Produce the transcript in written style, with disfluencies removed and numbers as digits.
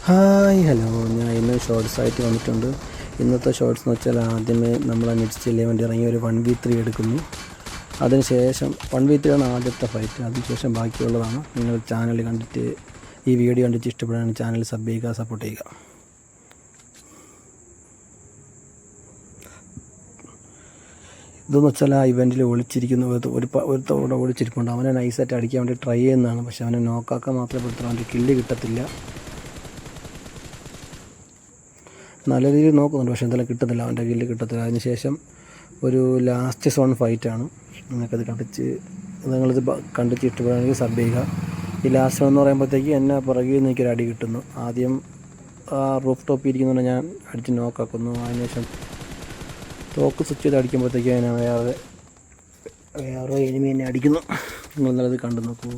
Hi hello, ഞാൻ ഇന്ന് ഷോർട്സായിട്ട് വന്നിട്ടുണ്ട്. ഇന്നത്തെ ഷോർട്സ് എന്ന് വെച്ചാൽ ആദ്യമേ നമ്മൾ നെക്സ്റ്റ് 11 ഇറങ്ങി ഒരു 1v3 എടുക്കുന്നു. അതിനുശേഷം 1v3 ആണ് ആദ്യത്തെ ഫൈറ്റ്. അതിനുശേഷം ബാക്കിയുള്ളതാണ്. നിങ്ങൾ ചാനൽ കണ്ടിട്ട് ഈ വീഡിയോ കണ്ടിട്ട് ഇഷ്ടപ്പെടുകയാണെങ്കിൽ ചാനൽ സബ് ചെയ്യുക, സപ്പോർട്ട് ചെയ്യുക. ഇതെന്ന് വെച്ചാൽ ആ ഇവൻറ്റിൽ ഒളിച്ചിരിക്കുന്ന ഒരുത്തോടെ ഒളിച്ചിരിപ്പുണ്ട്. അവനെ നൈസായിട്ട് അടിക്കാൻ വേണ്ടി ട്രൈ ചെയ്യുന്നതാണ്. പക്ഷെ അവനെ നോക്കാക്കാൻ മാത്രമേ പെടുത്തുള്ളൂ. അവൻ്റെ കില്ല് കിട്ടത്തില്ല. നല്ല രീതിയിൽ നോക്കുന്നുണ്ട്, പക്ഷേ എന്തായാലും കിട്ടുന്നില്ല, അവൻ്റെ കില്ല് കിട്ടത്തില്ല. അതിനുശേഷം ഒരു ലാസ്റ്റ് സോൺ ഫൈറ്റാണ്. നിങ്ങൾക്കത് നിങ്ങളിത് കണ്ടിട്ട് ഇഷ്ടപ്പെടുകയാണെങ്കിൽ സബ് ചെയ്യുക. ഈ ലാസ്റ്റ് സോൺ എന്ന് പറയുമ്പോഴത്തേക്ക് എന്നെ പുറകിൽ നിന്ന് എനിക്കൊരു അടി കിട്ടുന്നു. ആദ്യം റൂഫ് ടോപ്പിൽ ഇരിക്കുന്നതുകൊണ്ട് ഞാൻ അടിച്ച് നോക്കാക്കുന്നു. അതിനുശേഷം തോക്ക് സ്വിച്ച് ചെയ്ത് അടിക്കുമ്പോഴത്തേക്ക് അതിനെ വേറെ എനിമി എന്നെ അടിക്കുന്നു. നിങ്ങൾ നല്ലത് കണ്ടു നോക്കൂ.